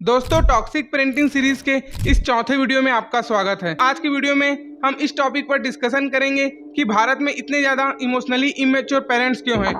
दोस्तों, toxic parenting series के इस चौथे वीडियो में आपका स्वागत है। आज की वीडियो में हम इस टॉपिक पर डिस्कशन करेंगे कि भारत में इतने ज़्यादा इमोशनली इमेच्योर पेरेंट्स क्यों हैं।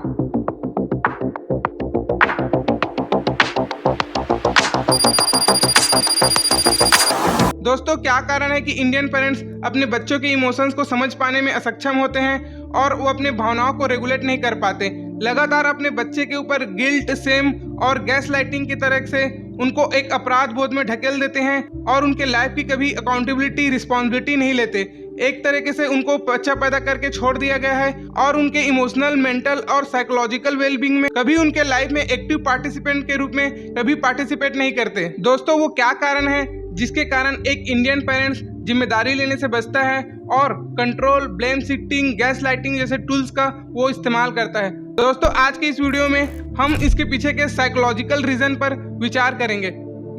दोस्तों, क्या कारण है कि इंडियन पेरेंट्स अपने बच्चों के इमोशंस को समझ पाने में असक्षम होते हैं और वो अपने भावनाओं को रेगुलेट नहीं कर पाते। लगातार अपने बच्चे के ऊपर गिल्ट, सेम और गैस लाइटिंग की तरह से उनको एक अपराध बोध में ढकेल देते हैं और उनके लाइफ की कभी अकाउंटेबिलिटी, रिस्पॉन्सिबिलिटी नहीं लेते। एक तरीके से उनको बच्चा पैदा करके छोड़ दिया गया है और उनके इमोशनल, मेंटल और साइकोलॉजिकल वेलबींग में कभी उनके लाइफ में एक्टिव पार्टिसिपेंट के रूप में कभी पार्टिसिपेट नहीं करते। दोस्तों, वो क्या कारण है जिसके कारण एक इंडियन पेरेंट्स जिम्मेदारी लेने से बचता है और control, blame shifting, gas lighting जैसे टूल्स का वो इस्तेमाल करता है। दोस्तों, आज के इस वीडियो में हम इसके पीछे के साइकोलॉजिकल रीजन पर विचार करेंगे।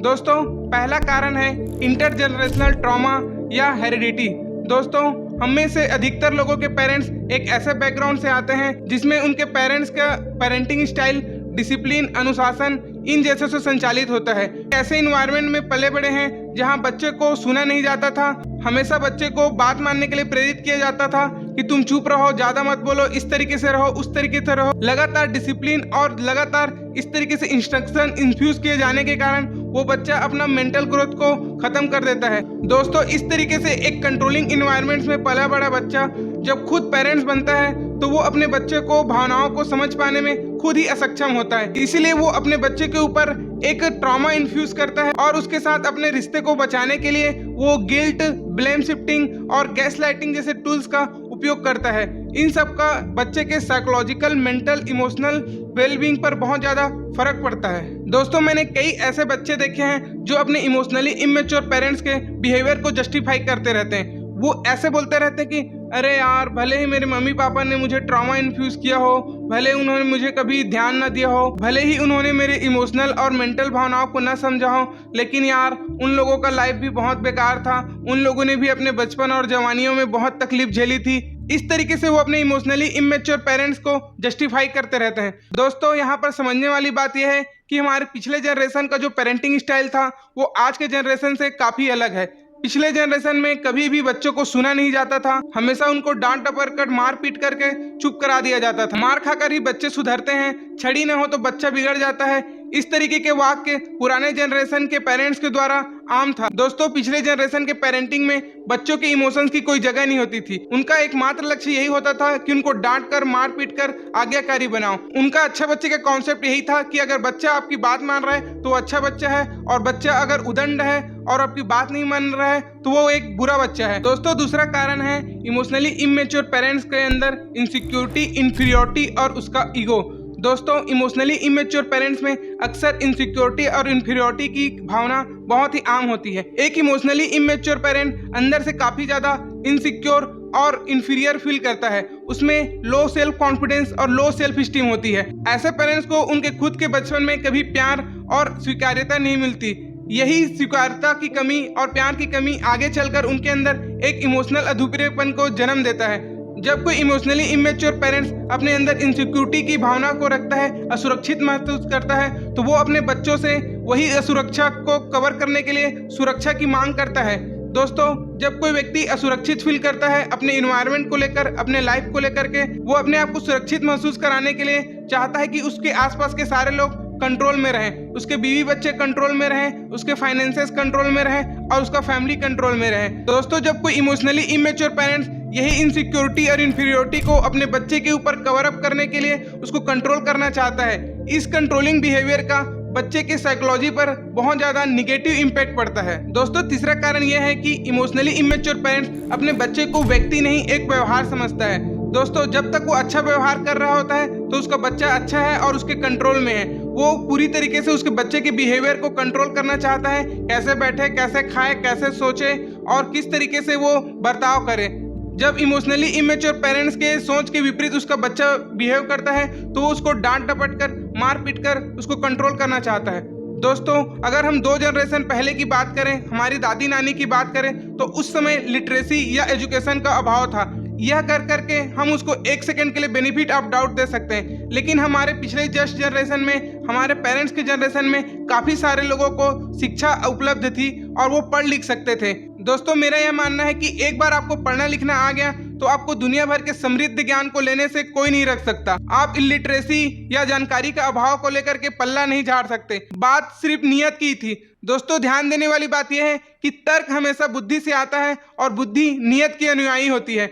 दोस्तों, पहला कारण है इंटरजेनरेशनल ट्रॉमा या हेरिडिटी। दोस्तों, हम में से अधिकतर लोगों के पेरेंट्स एक ऐसे बैकग्राउंड से आते हैं जिसमें उनके पेरेंट्स का पेरेंटिंग स्टाइल, डिसिप्लिन, अनुशासन इन जैसे से संचालित होता है। ऐसे इन्वायरमेंट में पले बड़े हैं जहां बच्चे को सुना नहीं जाता था। हमेशा बच्चे को बात मानने के लिए प्रेरित किया जाता था कि तुम चुप रहो, ज्यादा मत बोलो, इस तरीके से रहो, उस तरीके से रहो। लगातार डिसिप्लिन और लगातार इस तरीके से इंस्ट्रक्शन इन्फ्यूज किए जाने के कारण वो बच्चा अपना मेंटल ग्रोथ को खत्म कर देता है। दोस्तों, इस तरीके से एक कंट्रोलिंग इन्वायरमेंट में पला बड़ा बच्चा जब खुद पेरेंट्स बनता है तो वो अपने बच्चे को भावनाओं को समझ पाने में खुद ही असक्षम होता है। इसीलिए वो अपने बच्चे के ऊपर एक ट्रॉमा इन्फ्यूज करता है और उसके साथ अपने रिश्ते को बचाने के लिए वो गिल्ट, ब्लेम शिफ्टिंग और गैस लाइटिंग जैसे टूल्स का उपयोग करता है। इन सब का बच्चे के साइकोलॉजिकल, मेंटल, इमोशनल वेलबींग पर बहुत ज्यादा फर्क पड़ता है। दोस्तों, मैंने कई ऐसे बच्चे देखे हैं जो अपने इमोशनली इमेच्योर पेरेंट्स के बिहेवियर को जस्टिफाई करते रहते हैं। वो ऐसे बोलते रहते हैं कि अरे यार, भले ही मेरे मम्मी पापा ने मुझे ट्रॉमा इन्फ्यूज किया हो, भले उन्होंने मुझे कभी ध्यान न दिया हो, भले ही उन्होंने मेरे इमोशनल और मेंटल भावनाओं को न समझा हो, लेकिन यार उन लोगों का लाइफ भी बहुत बेकार था। उन लोगों ने भी अपने बचपन और जवानियों में बहुत तकलीफ झेली थी। इस तरीके से वो अपने इमोशनली इमेच्योर पेरेंट्स को जस्टिफाई करते रहते हैं। दोस्तों, यहाँ पर समझने वाली बात यह है कि हमारे पिछले जनरेशन का जो पेरेंटिंग स्टाइल था वो आज के जनरेशन से काफी अलग है। पिछले जनरेशन में कभी भी बच्चों को सुना नहीं जाता था। हमेशा उनको डांट टपरकर, मार पीट करके चुप करा दिया जाता था। मार खाकर ही बच्चे सुधरते हैं, छड़ी न हो तो बच्चा बिगड़ जाता है। इस तरीके के वाक्य पुराने जनरेशन के पेरेंट्स के द्वारा आम था। दोस्तों, पिछले जनरेशन के पेरेंटिंग में बच्चों के इमोशंस की कोई जगह नहीं होती थी। उनका एकमात्र लक्ष्य यही होता था कि उनको डांट कर, मार पीट कर आज्ञाकारी बनाओ। उनका अच्छा बच्चे का कॉन्सेप्ट यही था कि अगर बच्चा आपकी बात मान रहा है तो अच्छा बच्चा है, और बच्चा अगर उदंड है और आपकी बात नहीं मान रहा है तो वो एक बुरा बच्चा है। दोस्तों, दूसरा कारण है इमोशनली इमेच्योर पेरेंट्स के अंदर इनसिक्योरिटी, इन्फीरियरिटी और उसका ईगो। दोस्तों, इमोशनली इमेच्योर पेरेंट्स में अक्सर इनसिक्योरिटी और इन्फीरियरिटी की भावना बहुत ही आम होती है। एक इमोशनली इमेच्योर पेरेंट अंदर से काफी ज्यादा इनसिक्योर और इन्फीरियर फील करता है। उसमें लो सेल्फ कॉन्फिडेंस और लो सेल्फ स्टीम होती है। ऐसे पेरेंट्स को उनके खुद के बचपन में कभी प्यार और स्वीकार्यता नहीं मिलती। यही स्वीकार्यता की कमी और प्यार की कमी आगे चलकर उनके अंदर एक इमोशनल अधूरेपन को जन्म देता है। जब कोई इमोशनली इमेच्योर पेरेंट्स अपने अंदर इनसिक्योरिटी की भावना को रखता है, असुरक्षित महसूस करता है, तो वो अपने बच्चों से वही असुरक्षा को कवर करने के लिए सुरक्षा की मांग करता है। दोस्तों, जब कोई व्यक्ति असुरक्षित फील करता है अपने इन्वायरमेंट को लेकर, अपने लाइफ को लेकर के, वो अपने आप को सुरक्षित महसूस कराने के लिए चाहता है कि उसके आसपास के सारे लोग कंट्रोल में रहें, उसके बीवी बच्चे कंट्रोल में रहें, उसके फाइनेंसेस कंट्रोल में रहें और उसका फैमिली कंट्रोल में रहे। दोस्तों, जब कोई इमोशनली इमेच्योर पेरेंट्स यही इनसिक्योरिटी और इन्फीरियरिटी को अपने बच्चे के ऊपर कवर अप करने के लिए उसको कंट्रोल करना चाहता है, इस कंट्रोलिंग बिहेवियर का बच्चे के साइकोलॉजी पर बहुत ज्यादा निगेटिव इम्पैक्ट पड़ता है। दोस्तों, तीसरा कारण यह है कि इमोशनली इमेच्योर पेरेंट्स अपने बच्चे को व्यक्ति नहीं, एक व्यवहार समझता है। दोस्तों, जब तक वो अच्छा व्यवहार कर रहा होता है तो उसका बच्चा अच्छा है और उसके कंट्रोल में है। वो पूरी तरीके से उसके बच्चे के बिहेवियर को कंट्रोल करना चाहता है, कैसे बैठे, कैसे खाए, कैसे सोचे और किस तरीके से वो बर्ताव करे। जब इमोशनली इमेच्योर पेरेंट्स के सोच के विपरीत उसका बच्चा बिहेव करता है तो उसको डांट डपट कर, मार पीट कर उसको कंट्रोल करना चाहता है। दोस्तों, अगर हम 2 जनरेशन पहले की बात करें, हमारी दादी नानी की बात करें, तो उस समय लिटरेसी या एजुकेशन का अभाव था। यह कर करके हम उसको एक सेकंड के लिए बेनिफिट ऑफ डाउट दे सकते हैं, लेकिन हमारे पिछले जस्ट जनरेशन में, हमारे पेरेंट्स के जनरेशन में काफ़ी सारे लोगों को शिक्षा उपलब्ध थी और वो पढ़ लिख सकते थे। दोस्तों मेरा यह मानना है कि एक बार आपको पढ़ना लिखना आ गया तो आपको दुनिया भर के समृद्ध ज्ञान को लेने से कोई नहीं रख सकता। आप इलिटरेसी या जानकारी का अभाव को लेकर के पल्ला नहीं झाड़ सकते। बात सिर्फ नियत की थी। दोस्तों ध्यान देने वाली बात यह है कि तर्क हमेशा बुद्धि से आता है और बुद्धि नियत की अनुयायी होती है।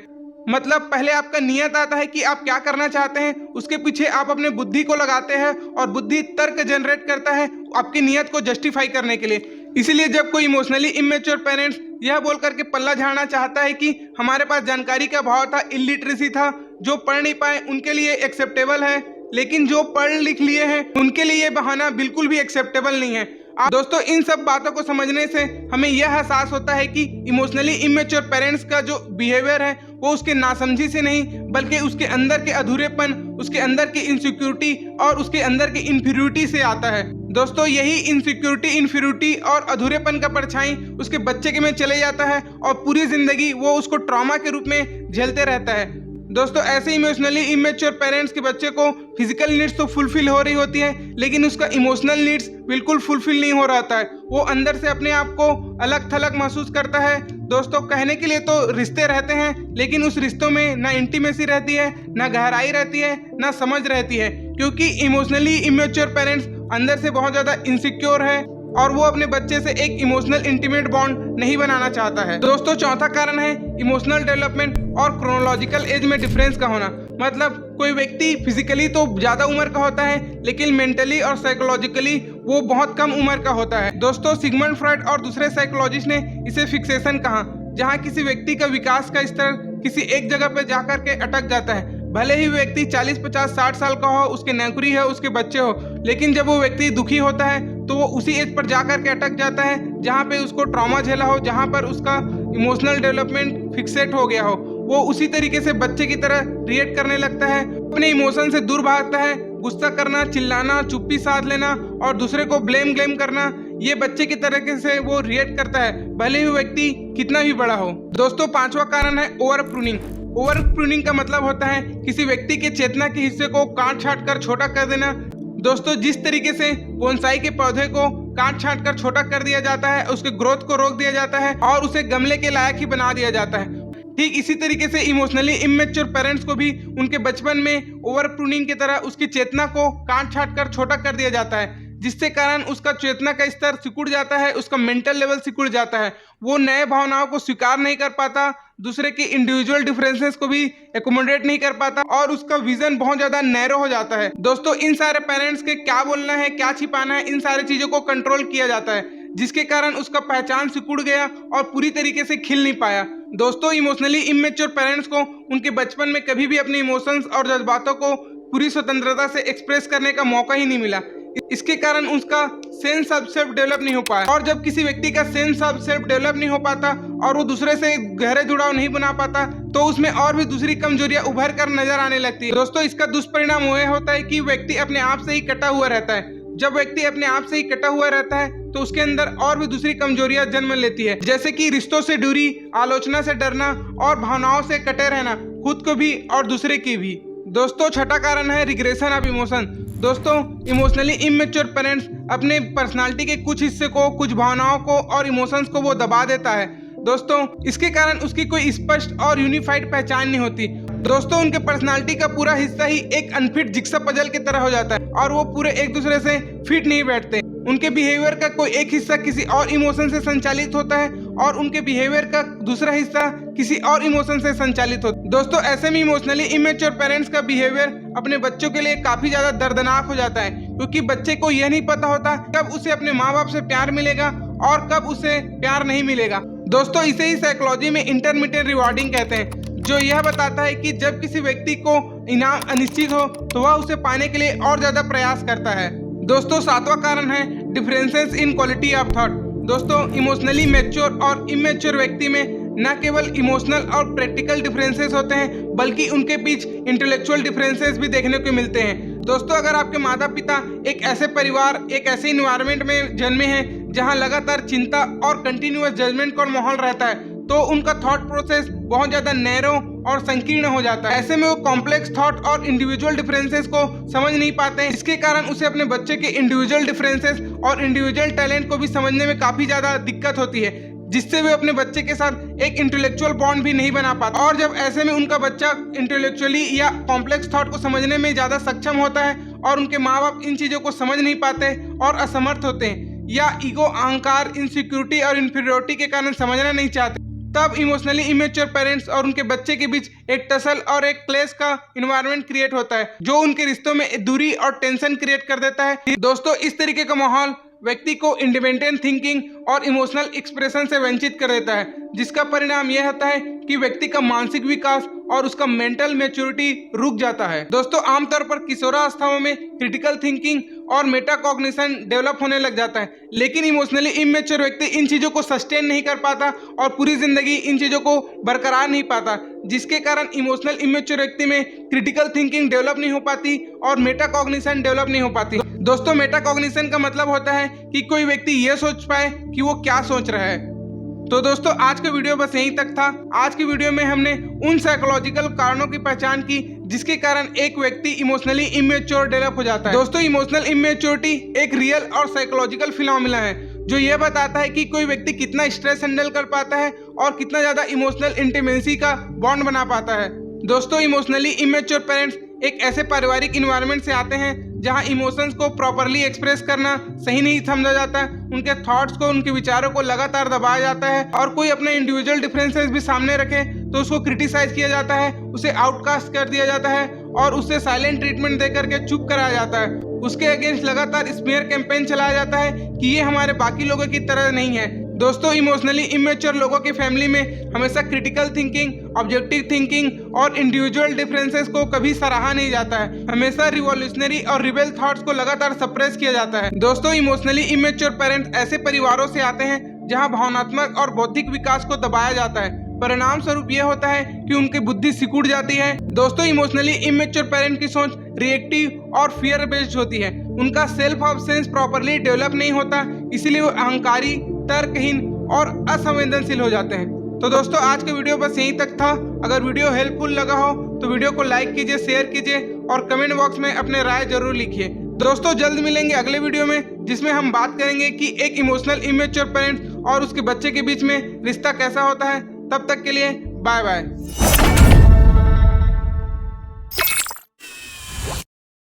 मतलब पहले आपका नियत आता है कि आप क्या करना चाहते हैं, उसके पीछे आप अपने बुद्धि को लगाते हैं और बुद्धि तर्क जनरेट करता है आपकी नियत को जस्टिफाई करने के लिए। इसीलिए जब कोई इमोशनली इमेच्योर पेरेंट्स यह बोल करके पल्ला झाड़ना चाहता है कि हमारे पास जानकारी का अभाव था, इलिटरेसी था, जो पढ़ नहीं पाए उनके लिए एक्सेप्टेबल है, लेकिन जो पढ़ लिख लिए हैं उनके लिए ये बहाना बिल्कुल भी एक्सेप्टेबल नहीं है। दोस्तों इन सब बातों को समझने से हमें यह एहसास होता है कि इमोशनली इमेच्योर पेरेंट्स का जो बिहेवियर है वो उसके नासमझी से नहीं, बल्कि उसके अंदर के अधूरेपन, उसके अंदर की इनसिक्योरिटी और उसके अंदर की इन्फीरियरिटी से आता है। दोस्तों यही इनसिक्योरिटी, इन्फीरियरिटी और अधूरेपन का परछाई उसके बच्चे के में चले जाता है और पूरी जिंदगी वो उसको ट्रॉमा के रूप में झेलते रहता है। दोस्तों ऐसे इमोशनली इमेच्योर पेरेंट्स के बच्चे को फिजिकल नीड्स तो फुलफिल हो रही होती है, लेकिन उसका इमोशनल नीड्स बिल्कुल फुलफिल नहीं हो रहा है। वो अंदर से अपने आप को अलग थलग महसूस करता है। दोस्तों कहने के लिए तो रिश्ते रहते हैं, लेकिन उस रिश्तों में ना इंटीमेसी रहती है, ना गहराई रहती है, ना समझ रहती है, क्योंकि इमोशनली इमेच्योर पेरेंट्स अंदर से बहुत ज़्यादा इनसिक्योर है और वो अपने बच्चे से एक इमोशनल इंटीमेट बॉन्ड नहीं बनाना चाहता है। दोस्तों चौथा कारण है इमोशनल डेवलपमेंट और क्रोनोलॉजिकल एज में डिफरेंस का होना। मतलब कोई व्यक्ति फिजिकली तो ज़्यादा उम्र का होता है, लेकिन मेंटली और साइकोलॉजिकली वो बहुत कम उम्र का होता है। दोस्तों सिगमंड फ्रॉइड और दूसरे साइकोलॉजिस्ट ने इसे फिक्सेशन कहा, जहाँ किसी व्यक्ति का विकास का स्तर किसी एक जगह पर जाकर के अटक जाता है। भले ही व्यक्ति 40, 50, 60 साल का हो, उसके नौकरी है, उसके बच्चे हो, लेकिन जब वो व्यक्ति दुखी होता है तो वो उसी एज पर जाकर के अटक जाता है जहाँ पे उसको ट्रॉमा झेला हो, जहाँ पर उसका इमोशनल डेवलपमेंट फिक्सेट हो गया हो। वो उसी तरीके से बच्चे की तरह रिएक्ट करने लगता है, अपने इमोशन से दूर भागता है। गुस्सा करना, चिल्लाना, चुप्पी साध लेना और दूसरे को ब्लेम करना, ये बच्चे की तरीके से वो रिएक्ट करता है, भले ही व्यक्ति कितना भी बड़ा हो। दोस्तों पांचवा कारण है ओवर प्रूनिंग। ओवर प्रूनिंग का मतलब होता है किसी व्यक्ति के चेतना के हिस्से को काट छाट कर छोटा कर देना। दोस्तों जिस तरीके से बोनसाई के पौधे को काट छाट कर छोटा कर दिया जाता है, उसके ग्रोथ को रोक दिया जाता है और उसे गमले के लायक ही बना दिया जाता है, ठीक इसी तरीके से इमोशनली इमेच्योर पेरेंट्स को भी उनके बचपन में ओवर प्रूनिंग की तरह उसकी चेतना को काट छाट कर छोटा कर दिया जाता है, जिससे कारण उसका चेतना का स्तर सिकुड़ जाता है, उसका मेंटल लेवल सिकुड़ जाता है। वो नए भावनाओं को स्वीकार नहीं कर पाता, दूसरे के इंडिविजुअल डिफरेंसेस को भी एकोमोडेट नहीं कर पाता और उसका विजन बहुत ज़्यादा नैरो हो जाता है। दोस्तों इन सारे पेरेंट्स के क्या बोलना है, क्या छिपाना है, इन सारी चीज़ों को कंट्रोल किया जाता है, जिसके कारण उसका पहचान सिकुड़ गया और पूरी तरीके से खिल नहीं पाया। दोस्तों इमोशनली इमेच्योर पेरेंट्स को उनके बचपन में कभी भी अपने इमोशंस और जज्बातों को पूरी स्वतंत्रता से एक्सप्रेस करने का मौका ही नहीं मिला। इसके कारण उसका सेंस ऑफ सेल्फ डेवलप नहीं हो पाया, और जब किसी व्यक्ति का सेंस ऑफ सेल्फ डेवलप नहीं हो पाता और वो दूसरे से गहरे जुड़ाव नहीं बना पाता, तो उसमें और भी दूसरी कमजोरियां उभर कर नजर आने लगती है। दोस्तों इसका दुष्परिणाम यह होता है कि व्यक्ति अपने आप से ही कटा हुआ रहता है। जब व्यक्ति अपने आप से ही कटा हुआ रहता है तो उसके अंदर और भी दूसरी कमजोरियां जन्म लेती है, जैसे कि रिश्तों से दूरी, आलोचना से डरना और भावनाओं से कटे रहना, खुद को भी और दूसरे की भी। दोस्तों छठा कारण है रिग्रेशन ऑफ इमोशन। दोस्तों इमोशनली इमेच्योर पेरेंट्स अपने पर्सनालिटी के कुछ हिस्से को, कुछ भावनाओं को और इमोशंस को वो दबा देता है। दोस्तों इसके कारण उसकी कोई स्पष्ट और यूनिफाइड पहचान नहीं होती। दोस्तों उनके पर्सनालिटी का पूरा हिस्सा ही एक अनफिट जिक्सा पजल की तरह हो जाता है और वो पूरे एक दूसरे से फिट नहीं बैठते। उनके बिहेवियर का कोई एक हिस्सा किसी और इमोशन से संचालित होता है और उनके बिहेवियर का दूसरा हिस्सा किसी और इमोशन से संचालित होता है। दोस्तों ऐसे में इमोशनली इमेच्योर पेरेंट्स का बिहेवियर अपने बच्चों के लिए काफी ज्यादा दर्दनाक हो जाता है, क्योंकि बच्चे को यह नहीं पता होता कब उसे अपने माँ बाप से प्यार मिलेगा और कब उसे प्यार नहीं मिलेगा। दोस्तों इसे ही साइकोलॉजी में इंटरमिटेंट रिवॉर्डिंग कहते हैं, जो यह बताता है कि जब किसी व्यक्ति को इनाम अनिश्चित हो तो वह उसे पाने के लिए और ज्यादा प्रयास करता है। दोस्तों सातवां कारण है differences in quality of thought. दोस्तों इमोशनली मैच्योर और इमेच्योर व्यक्ति में न केवल इमोशनल और प्रैक्टिकल डिफरेंसेस होते हैं, बल्कि उनके बीच इंटेलेक्चुअल डिफरेंसेस भी देखने को मिलते हैं। दोस्तों अगर आपके माता पिता एक ऐसे परिवार, एक ऐसे इन्वायरमेंट में जन्मे हैं जहां लगातार चिंता और कंटिन्यूअस जजमेंट का माहौल रहता है, तो उनका थॉट प्रोसेस बहुत ज्यादा नैरो और संकीर्ण हो जाता है। ऐसे में वो कॉम्प्लेक्स थॉट और इंडिविजुअल डिफरेंसेस को समझ नहीं पाते हैं। इसके कारण उसे अपने बच्चे के इंडिविजुअल डिफरेंसेस और इंडिविजुअल टैलेंट को भी समझने में काफी ज्यादा दिक्कत होती है, जिससे वे अपने बच्चे के साथ एक इंटेलेक्चुअल बॉन्ड भी नहीं बना पाते। और जब ऐसे में उनका बच्चा इंटेलेक्चुअली या कॉम्प्लेक्स थॉट को समझने में ज्यादा सक्षम होता है और उनके माँ बाप इन चीजों को समझ नहीं पाते और असमर्थ होते हैं, या ईगो, अहंकार, इनसिक्योरिटी और इंफीरियरिटी के कारण समझना नहीं चाहते, तब इमोशनली इमेच्योर पेरेंट्स और उनके बच्चे के बीच एक टसल और एक क्लेश का इन्वायरमेंट क्रिएट होता है, जो उनके रिश्तों में दूरी और टेंशन क्रिएट कर देता है। दोस्तों, इस तरीके का माहौल व्यक्ति को इंडिपेंडेंट थिंकिंग और इमोशनल एक्सप्रेशन से वंचित कर देता है, जिसका परिणाम यह होता है कि व्यक्ति का मानसिक विकास और उसका मेंटल मैच्योरिटी रुक जाता है। दोस्तों, आमतौर पर किशोरावस्थाओं में क्रिटिकल थिंकिंग और मेटाकॉग्निशन डेवलप होने लग जाता है, लेकिन इमोशनली इमेच्योर व्यक्ति इन चीजों को सस्टेन नहीं कर पाता और पूरी जिंदगी इन चीजों को बरकरार नहीं पाता, जिसके कारण इमोशनल इमेच्योर व्यक्ति में क्रिटिकल थिंकिंग डेवलप नहीं हो पाती और मेटाकॉग्निशन डेवलप नहीं हो पाती। दोस्तों, मेटाकॉग्निशन का मतलब होता है कि कोई व्यक्ति यह सोच पाए कि वो क्या सोच रहा है। तो दोस्तों, आज का वीडियो बस यहीं तक था। आज की वीडियो में हमने उन साइकोलॉजिकल कारणों की पहचान की जिसके कारण एक व्यक्ति इमोशनली इमेच्योर डेवलप हो जाता है। दोस्तों, इमोशनल इमेच्योरिटी एक रियल और साइकोलॉजिकल फिनोमिना है जो यह बताता है कि कोई व्यक्ति कितना स्ट्रेस हैंडल कर पाता है और कितना ज्यादा इमोशनल इंटीमेसी का बॉन्ड बना पाता है। दोस्तों, इमोशनली इमेच्योर पेरेंट्स एक ऐसे पारिवारिक इन्वायरमेंट से आते हैं जहां इमोशंस को प्रॉपरली एक्सप्रेस करना सही नहीं समझा जाता है, उनके थॉट्स को, उनके विचारों को लगातार दबाया जाता है और कोई अपने इंडिविजुअल डिफरेंसेस भी सामने रखे तो उसको क्रिटिसाइज किया जाता है, उसे आउटकास्ट कर दिया जाता है और उससे साइलेंट ट्रीटमेंट देकर के चुप कराया जाता है। उसके अगेंस्ट लगातार स्मीयर कैंपेन चलाया जाता है कि ये हमारे बाकी लोगों की तरह नहीं है। दोस्तों, इमोशनली इमेच्योर लोगों की फैमिली में हमेशा क्रिटिकल थिंकिंग, ऑब्जेक्टिव थिंकिंग और इंडिविजुअल डिफरेंसेस को कभी सराहा नहीं जाता है। हमेशा रिवॉल्यूशनरी और रिबेल थॉट्स को लगातार सप्रेस किया जाता है। दोस्तों, इमोशनली इमेच्योर पेरेंट्स ऐसे परिवारों से आते हैं जहां भावनात्मक और बौद्धिक विकास को दबाया जाता है। परिणाम स्वरूप यह होता है कि उनकी बुद्धि सिकुड़ जाती है। दोस्तों, इमोशनली इमेच्योर पेरेंट की सोच रिएक्टिव और फियर बेस्ड होती है। उनका self of sense properly develop नहीं होता, इसलिए वो अहंकारी, तर्कहीन और असंवेदनशील हो जाते हैं। तो दोस्तों, आज का वीडियो बस यहीं तक था। अगर वीडियो हेल्पफुल लगा हो तो वीडियो को लाइक कीजिए, शेयर कीजिए और कमेंट बॉक्स में अपने राय जरूर लिखिए। दोस्तों, जल्द मिलेंगे अगले वीडियो में जिसमें हम बात करेंगे कि एक इमोशनल इमेच्योर पेरेंट और उसके बच्चे के बीच में रिश्ता कैसा होता है। तब तक के लिए बाय बाय।